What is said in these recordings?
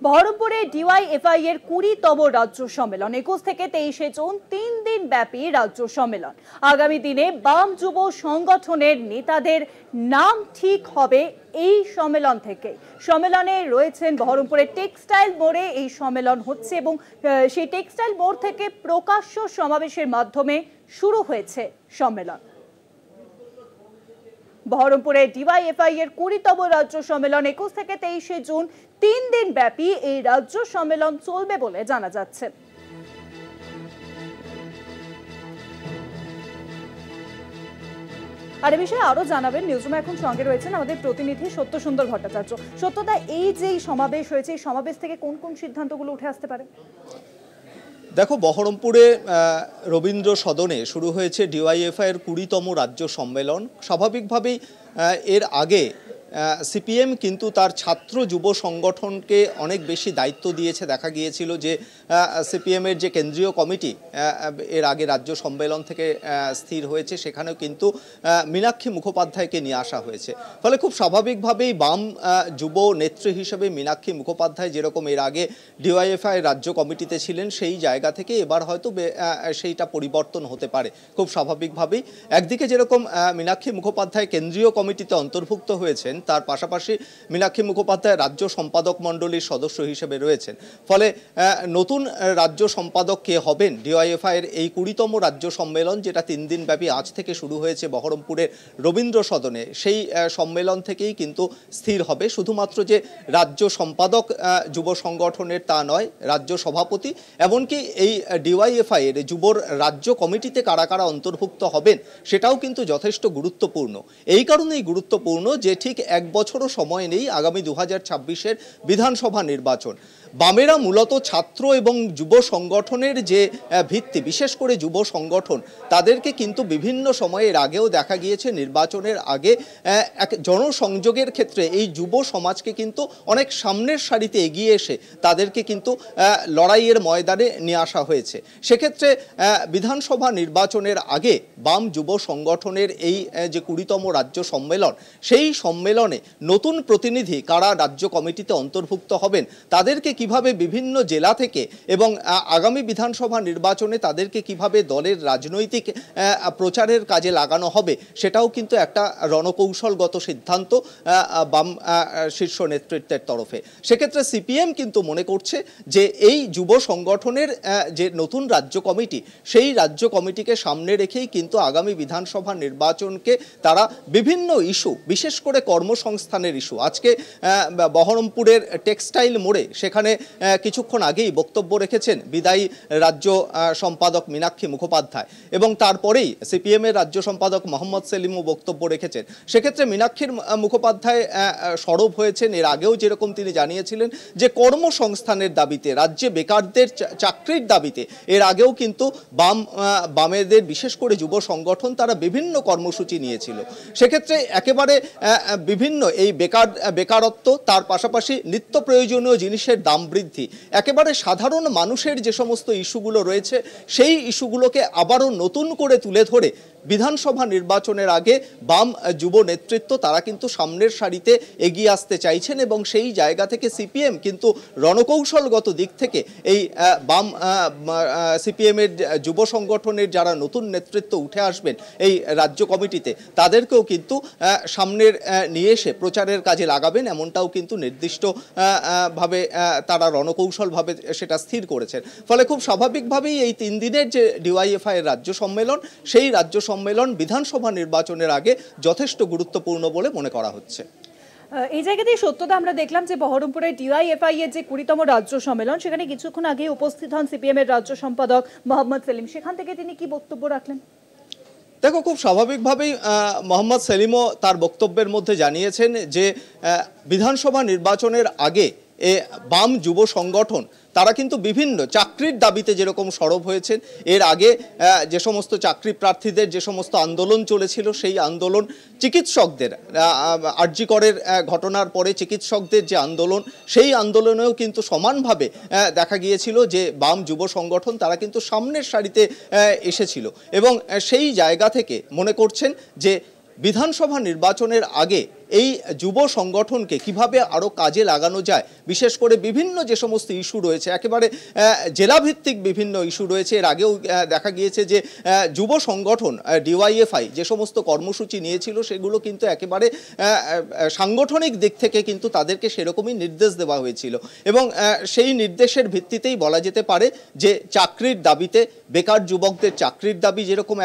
বহরমপুরে ডিওয়াইএফআই এর 20তম রাজ্য সম্মেলন 21 থেকে 23 জুন 3 দিন ব্যাপী রাজ্য সম্মেলন। আগামী দিনে বাম যুব সংগঠনের নেতাদের নাম ঠিক হবে এই সম্মেলন থেকে। সম্মেলনে রয়েছেন বহরমপুরের টেক্সটাইল মোড়ে এই সম্মেলন হচ্ছে এবং সেই টেক্সটাইল মোড় থেকে প্রকাশ্য সমাবেশের মাধ্যমে শুরু হয়েছে সম্মেলন। বহরমপুরে ডিওয়াইএফআই এর 20তম রাজ্য সম্মেলন 21 থেকে 23 জুন 3 দিন ব্যাপী এই রাজ্য সম্মেলন চলবে বলে জানা যাচ্ছে। আর এই বিষয়ে আরো জানাবেন নিউজরুমে এখন সঙ্গে রয়েছেন আমাদের প্রতিনিধি সত্য সুন্দর ভট্টাচার্য। সত্যদা, এই যে সমাবেশ হয়েছে এই সমাবেশ থেকে কোন কোন সিদ্ধান্তগুলো উঠে আসতে পারে? দেখো, বহরমপুরে রবীন্দ্র সদনে শুরু হয়েছে ডিওয়াইএফআই এর 20তম রাজ্য সম্মেলন। স্বাভাবিকভাবেই এর আগে সিপিএম কিন্তু তার ছাত্র যুব সংগঠনকে অনেক বেশি দায়িত্ব দিয়েছে। দেখা গিয়েছিল যে সিপিএমের যে কেন্দ্রীয় কমিটি এর আগে রাজ্য সম্মেলন থেকে স্থির হয়েছে, সেখানেও কিন্তু মীনাক্ষী মুখোপাধ্যায়কে নিয়ে আসা হয়েছে। ফলে খুব স্বাভাবিকভাবেই বাম যুব নেত্রী হিসেবে মীনাক্ষী মুখোপাধ্যায় যেরকম এর আগে ডিওয়াইএফআই রাজ্য কমিটিতে ছিলেন, সেই জায়গা থেকে এবার হয়তো সেইটা পরিবর্তন হতে পারে খুব স্বাভাবিকভাবেই। একদিকে যেরকম মীনাক্ষী মুখোপাধ্যায় কেন্দ্রীয় কমিটিতে অন্তর্ভুক্ত হয়েছেন, তার পাশাপাশি মীনাক্ষী মুখোপাধ্যায় রাজ্য সম্পাদক মণ্ডলীর সদস্য হিসেবে রয়েছেন। ফলে নতুন রাজ্য সম্পাদক কে হবেন ডিওয়াইএফআই এর এই 20তম রাজ্য সম্মেলন, যেটা 3 দিন ব্যাপী আজ থেকে শুরু হয়েছে বহরমপুরের রবীন্দ্র সদনে, সেই সম্মেলন থেকেই কিন্তু স্থির হবে। শুধুমাত্র যে রাজ্য সম্পাদক যুব সংগঠনের তা নয়, রাজ্য সভাপতি, এমনকি এই ডিওয়াইএফআই এর যুবর রাজ্য কমিটিতে কারা কারা অন্তর্ভুক্ত হবেন সেটাও কিন্তু যথেষ্ট গুরুত্বপূর্ণ। এই কারণেই গুরুত্বপূর্ণ যে ঠিক 1 বছরও সময় নেই আগামী 2026-এর বিধানসভা নির্বাচন। বামেরা মূলত ছাত্র এবং যুব সংগঠনের যে ভিত্তি, বিশেষ করে যুব সংগঠন, তাদেরকে কিন্তু বিভিন্ন সময়ের আগেও দেখা গিয়েছে নির্বাচনের আগে এক জনসংযোগের ক্ষেত্রে এই যুব সমাজকে কিন্তু অনেক সামনের সারিতে এগিয়ে এসে তাদেরকে কিন্তু লড়াইয়ের ময়দানে নিয়ে আসা হয়েছে। সেক্ষেত্রে বিধানসভা নির্বাচনের আগে বাম যুব সংগঠনের এই যে 20তম রাজ্য সম্মেলন, সেই সম্মেলনে নতুন প্রতিনিধি কারা রাজ্য কমিটিতে অন্তর্ভুক্ত হবেন, তাদেরকে কিভাবে বিভিন্ন জেলা থেকে এবং আগামী বিধানসভা নির্বাচনে তাদেরকে কিভাবে দলের রাজনৈতিক প্রচারের কাজে লাগানো হবে, সেটাও কিন্তু একটা রণকৌশলগত সিদ্ধান্ত বাম শীর্ষ নেতৃত্বের তরফে। সেক্ষেত্রে সিপিএম কিন্তু মনে করছে যে এই যুব সংগঠনের যে নতুন রাজ্য কমিটি, সেই রাজ্য কমিটিকে সামনে রেখেই কিন্তু আগামী বিধানসভা নির্বাচনকে তারা বিভিন্ন ইস্যু, বিশেষ করে কর্মসংস্থানের ইস্যু, আজকে বহরমপুরের টেক্সটাইল মোড়ে সেখানে কিছুক্ষণ আগেই বক্তব্য রেখেছেন বিদায়ী রাজ্য সম্পাদক মীনাক্ষী মুখোপাধ্যায়, এবং তারপরেই সিপিএম এর রাজ্য সম্পাদক মোহাম্মদ সেলিমও বক্তব্য রেখেছেন। সেক্ষেত্রে মীনাক্ষীর মুখোপাধ্যায় সরব হয়েছেন। এর আগেও যেরকম তিনি জানিয়েছিলেন যে কর্মসংস্থানের দাবিতে, রাজ্যে বেকারদের চাকরির দাবিতে এর আগেও কিন্তু বামেদের বিশেষ করে যুব সংগঠন তারা বিভিন্ন কর্মসূচি নিয়েছিল। সেক্ষেত্রে একেবারে বিভিন্ন এই বেকারত্ব, তার পাশাপাশি নিত্য প্রয়োজনীয় জিনিসের দাম বৃদ্ধি, একেবারে সাধারণ মানুষের যে সমস্ত ইস্যুগুলো রয়েছে, সেই ইস্যুগুলোকে আবারও নতুন করে তুলে ধরে বিধানসভা নির্বাচনের আগে বাম যুব নেতৃত্ব তারা কিন্তু সামনের সারিতে এগিয়ে আসতে চাইছেন, এবং সেই জায়গা থেকে সিপিএম কিন্তু রণকৌশলগত দিক থেকে এই বাম সিপিএমের যুব সংগঠনের যারা নতুন নেতৃত্ব উঠে আসবেন এই রাজ্য কমিটিতে, তাদেরকেও কিন্তু সামনের নিয়ে এসে প্রচারের কাজে লাগাবেন, এমনটাও কিন্তু নির্দিষ্ট ভাবে তারা রণকৌশলভাবে সেটা স্থির করেছেন। ফলে খুব স্বাভাবিকভাবেই এই 3 দিনের যে ডিওয়াইএফআই এর রাজ্য সম্মেলন, সেই রাজ্য সম্মেলন বিধানসভা নির্বাচনের আগে যথেষ্ট গুরুত্বপূর্ণ বলে মনে করা হচ্ছে। এই জায়গাতেই সত্যতা আমরা দেখলাম যে বহরমপুরে ডিওয়াইএফআই এর যে 20তম রাজ্য সম্মেলন, সেখানে কিছুক্ষণ আগে উপস্থিত হন সিপিএম এর রাজ্য সম্পাদক মোহাম্মদ সেলিম। সেখান থেকে তিনি কি বক্তব্য রাখলেন? দেখো, খুব স্বাভাবিকভাবেই মোহাম্মদ সেলিমও তার বক্তব্যের মধ্যে জানিয়েছেন যে বিধানসভা নির্বাচনের আগে বাম যুব সংগঠন তারা কিন্তু বিভিন্ন চাকরির দাবিতে যেরকম সরব হয়েছেন, এর আগে যে সমস্ত চাকরি প্রার্থীদের যে সমস্ত আন্দোলন চলেছিল, সেই আন্দোলন, চিকিৎসকদের আরজি করের ঘটনার পরে চিকিৎসকদের যে আন্দোলন, সেই আন্দোলনেও কিন্তু সমানভাবে দেখা গিয়েছিল যে বাম যুব সংগঠন তারা কিন্তু সামনের সারিতে এসেছিল, এবং সেই জায়গা থেকে মনে করছেন যে বিধানসভা নির্বাচনের আগে এই যুব সংগঠনকে কিভাবে আরও কাজে লাগানো যায়, বিশেষ করে বিভিন্ন যে সমস্ত ইস্যু রয়েছে, একেবারে জেলাভিত্তিক বিভিন্ন ইস্যু রয়েছে। এর আগেও দেখা গিয়েছে যে যুব সংগঠন ডিওয়াইএফআই যে সমস্ত কর্মসূচি নিয়েছিল সেগুলো কিন্তু একেবারে সাংগঠনিক দিক থেকে কিন্তু তাদেরকে সেরকমই নির্দেশ দেওয়া হয়েছিল, এবং সেই নির্দেশের ভিত্তিতেই বলা যেতে পারে যে চাকরির দাবিতে, বেকার যুবকদের চাকরির দাবি যেরকম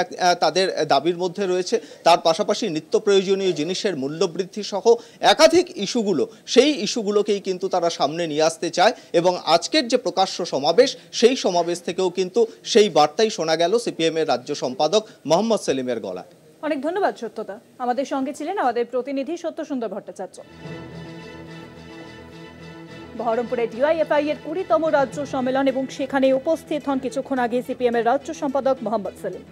তাদের দাবির মধ্যে রয়েছে, তার পাশাপাশি নিত্য প্রয়োজনীয় জিনিসের মূল্যবৃদ্ধি সহ একাধিক ইস্যুগুলো, সেই ইস্যুগুলোকেই কিন্তু তারা সামনে নিয়ে আসতে চায়। এবং আজকের যে প্রকাশ্য সমাবেশ, সেই সমাবেশ থেকেও কিন্তু সেই বার্তাই শোনা গেল সিপিএম এর রাজ্য সম্পাদক মোহাম্মদ সেলিমের গলায়। অনেক ধন্যবাদ সত্যতা। আমাদের সঙ্গে ছিলেন আমাদের প্রতিনিধি সত্যসুন্দর ভট্টাচার্য। বহরমপুরে ডিওয়াইএফআই এর 20তম রাজ্য সম্মেলন এবং সেখানে উপস্থিত হন কিছুক্ষণ আগে সিপিএম এর রাজ্য সম্পাদক মোহাম্মদ সেলিম।